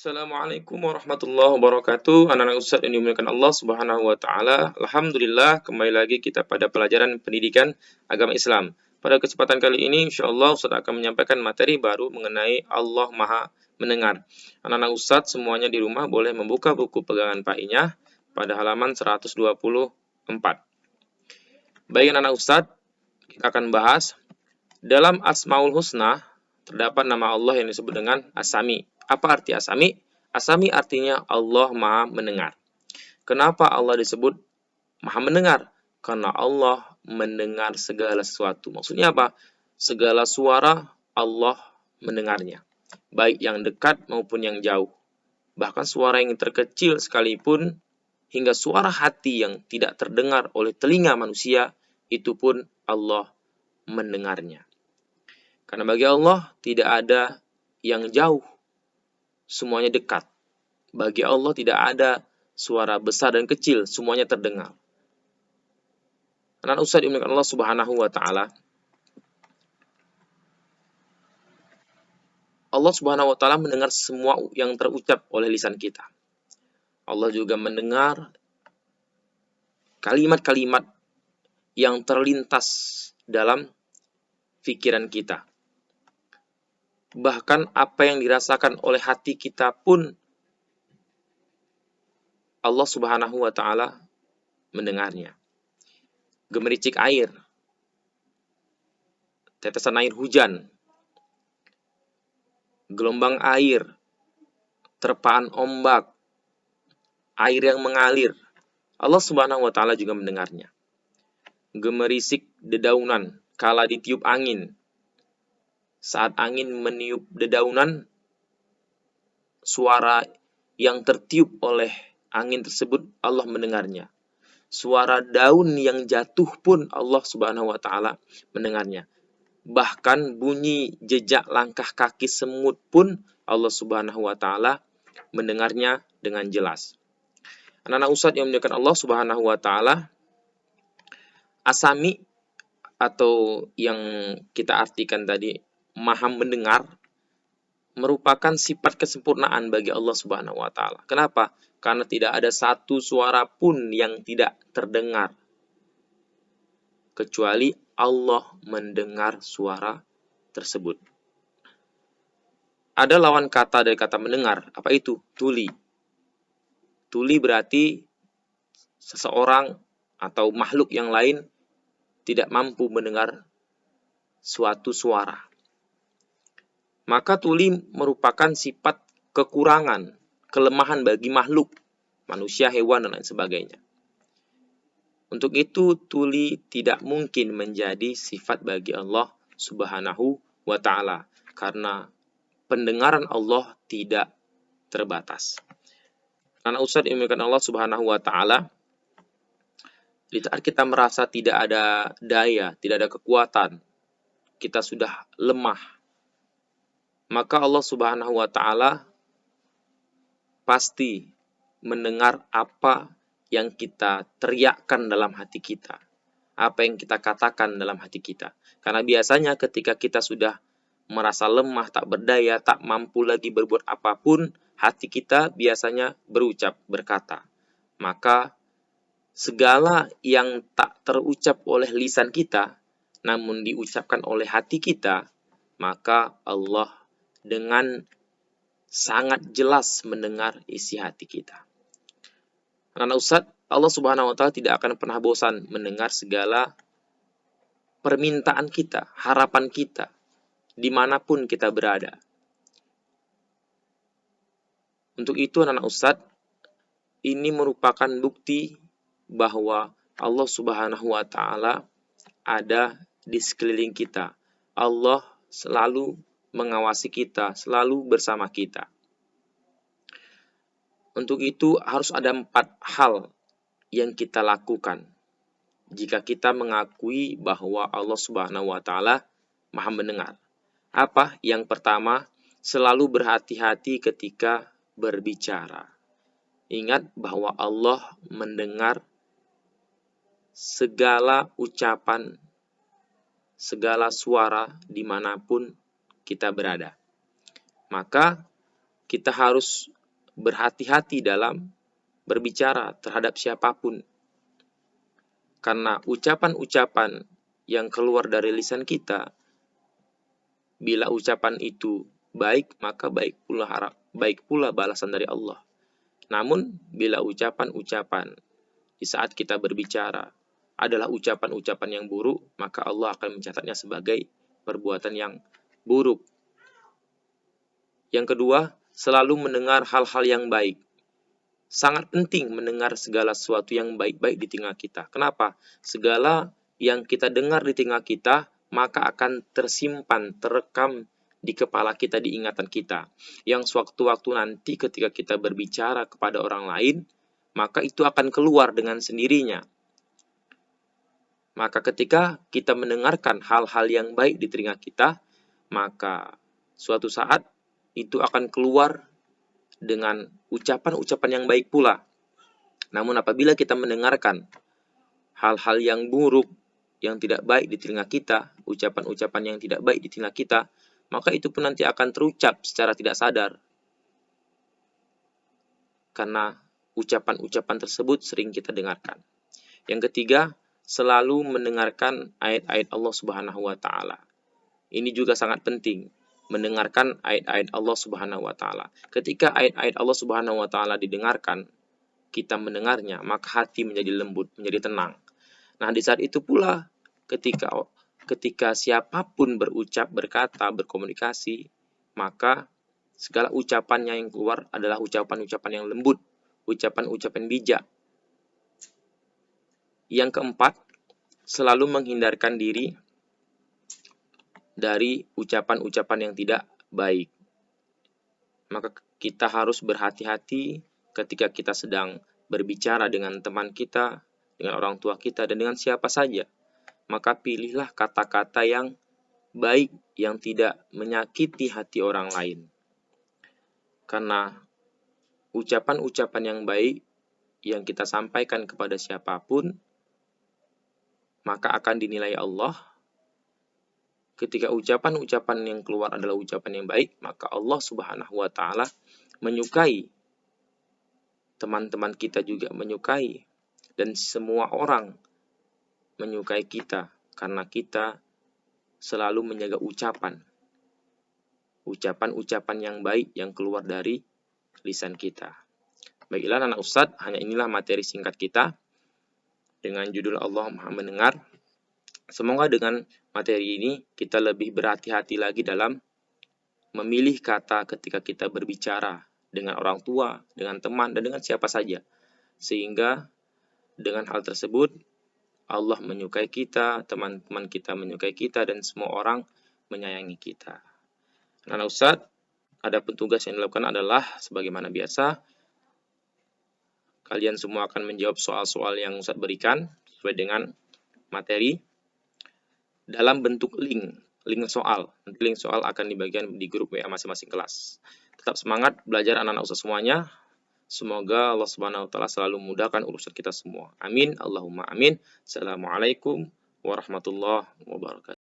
Assalamualaikum warahmatullahi wabarakatuh. Anak-anak Ustadz yang dimuliakan Allah Subhanahu wa taala. Alhamdulillah, kembali lagi kita pada pelajaran pendidikan agama Islam. Pada kesempatan kali ini insyaallah Ustadz akan menyampaikan materi baru mengenai Allah Maha Mendengar. Anak-anak Ustadz semuanya di rumah boleh membuka buku pegangan Pak-Inya pada halaman 124. Baik anak-anak Ustadz, kita akan bahas dalam Asmaul Husna terdapat nama Allah yang disebut dengan As-Sami. Apa arti As-Sami? As-Sami artinya Allah Maha Mendengar. Kenapa Allah disebut Maha Mendengar? Karena Allah mendengar segala sesuatu. Maksudnya apa? Segala suara Allah mendengarnya. Baik yang dekat maupun yang jauh. Bahkan suara yang terkecil sekalipun hingga suara hati yang tidak terdengar oleh telinga manusia, itu pun Allah mendengarnya. Karena bagi Allah tidak ada yang jauh, semuanya dekat. Bagi Allah tidak ada suara besar dan kecil, semuanya terdengar. Anak Ustadz dimuliakan Allah Subhanahu wa taala. Allah Subhanahu wa taala mendengar semua yang terucap oleh lisan kita. Allah juga mendengar kalimat-kalimat yang terlintas dalam pikiran kita. Bahkan apa yang dirasakan oleh hati kita pun Allah Subhanahu wa taala mendengarnya. Gemericik air, tetesan air hujan, gelombang air, terpaan ombak, air yang mengalir, Allah Subhanahu wa taala juga mendengarnya. Gemerisik dedaunan kala ditiup angin. Saat angin meniup dedaunan, suara yang tertiup oleh angin tersebut Allah mendengarnya. Suara daun yang jatuh pun Allah Subhanahu wa taala mendengarnya. Bahkan bunyi jejak langkah kaki semut pun Allah Subhanahu wa taala mendengarnya dengan jelas. Anak-anak Ustadz yang memuliakan Allah Subhanahu wa taala, As-Sami atau yang kita artikan tadi Maha Mendengar merupakan sifat kesempurnaan bagi Allah Subhanahu wa taala. Kenapa? Karena tidak ada satu suara pun yang tidak terdengar kecuali Allah mendengar suara tersebut. Ada lawan kata dari kata mendengar. Apa itu? Tuli. Tuli berarti seseorang atau makhluk yang lain tidak mampu mendengar suatu suara. Maka tuli merupakan sifat kekurangan, kelemahan bagi makhluk, manusia, hewan, dan lain sebagainya. Untuk itu, tuli tidak mungkin menjadi sifat bagi Allah Subhanahu wa ta'ala. Karena pendengaran Allah tidak terbatas. Karena Ustadz dimuliakan Allah Subhanahu wa ta'ala, di saat kita merasa tidak ada daya, tidak ada kekuatan, kita sudah lemah, maka Allah Subhanahu wa ta'ala pasti mendengar apa yang kita teriakkan dalam hati kita, apa yang kita katakan dalam hati kita. Karena biasanya ketika kita sudah merasa lemah, tak berdaya, tak mampu lagi berbuat apapun, hati kita biasanya berucap, berkata. Maka segala yang tak terucap oleh lisan kita, namun diucapkan oleh hati kita, maka Allah dengan sangat jelas mendengar isi hati kita. Karena Ustadz, Allah Subhanahu wa taala tidak akan pernah bosan mendengar segala permintaan kita, harapan kita, dimanapun kita berada. Untuk itu anak Ustadz, ini merupakan bukti bahwa Allah Subhanahu wa taala ada di sekeliling kita. Allah selalu mengawasi kita, selalu bersama kita. Untuk itu harus ada 4 hal yang kita lakukan jika kita mengakui bahwa Allah Subhanahu wa taala Maha Mendengar. Apa? Yang pertama, selalu berhati-hati ketika berbicara. Ingat bahwa Allah mendengar segala ucapan, segala suara dimanapun kita berada. Maka kita harus berhati-hati dalam berbicara terhadap siapapun. Karena ucapan-ucapan yang keluar dari lisan kita, bila ucapan itu baik, maka baik pula balasan dari Allah. Namun, bila ucapan-ucapan di saat kita berbicara adalah ucapan-ucapan yang buruk, maka Allah akan mencatatnya sebagai perbuatan yang buruk. Yang kedua, selalu mendengar hal-hal yang baik. Sangat penting mendengar segala sesuatu yang baik-baik di telinga kita. Kenapa? Segala yang kita dengar di telinga kita, maka akan tersimpan, terekam di kepala kita, di ingatan kita. Yang sewaktu-waktu nanti ketika kita berbicara kepada orang lain, maka itu akan keluar dengan sendirinya. Maka ketika kita mendengarkan hal-hal yang baik di telinga kita, maka suatu saat itu akan keluar dengan ucapan-ucapan yang baik pula. Namun apabila kita mendengarkan hal-hal yang buruk, yang tidak baik di telinga kita, ucapan-ucapan yang tidak baik di telinga kita, maka itu pun nanti akan terucap secara tidak sadar. Karena ucapan-ucapan tersebut sering kita dengarkan. Yang ketiga, selalu mendengarkan ayat-ayat Allah Subhanahu wa taala. Ini juga sangat penting, mendengarkan ayat-ayat Allah Subhanahu wa taala. Ketika ayat-ayat Allah Subhanahu wa taala didengarkan, kita mendengarnya, maka hati menjadi lembut, menjadi tenang. Nah, di saat itu pula ketika siapapun berucap, berkata, berkomunikasi, maka segala ucapannya yang keluar adalah ucapan-ucapan yang lembut, ucapan-ucapan bijak. Yang keempat, selalu menghindarkan diri dari ucapan-ucapan yang tidak baik. Maka kita harus berhati-hati ketika kita sedang berbicara dengan teman kita, dengan orang tua kita, dan dengan siapa saja. Maka pilihlah kata-kata yang baik, yang tidak menyakiti hati orang lain. Karena ucapan-ucapan yang baik yang kita sampaikan kepada siapapun, maka akan dinilai Allah. Ketika ucapan-ucapan yang keluar adalah ucapan yang baik, maka Allah Subhanahu wa taala menyukai. Teman-teman kita juga menyukai, dan semua orang menyukai kita karena kita selalu menjaga ucapan-ucapan yang baik yang keluar dari lisan kita. Baiklah anak Ustadz, hanya inilah materi singkat kita dengan judul Allah Maha Mendengar. Semoga dengan materi ini kita lebih berhati-hati lagi dalam memilih kata ketika kita berbicara dengan orang tua, dengan teman, dan dengan siapa saja. Sehingga dengan hal tersebut Allah menyukai kita, teman-teman kita menyukai kita, dan semua orang menyayangi kita. Nah, Ustadz, ada petugas yang dilakukan adalah sebagaimana biasa, kalian semua akan menjawab soal-soal yang Ustadz berikan sesuai dengan materi dalam bentuk link soal. Nanti link soal akan dibagikan di grup WA masing-masing kelas. Tetap semangat belajar anak-anak Ustadz semuanya. Semoga Allah Subhanahu wa taala selalu memudahkan urusan kita semua. Amin, Allahumma amin. Assalamualaikum warahmatullahi wabarakatuh.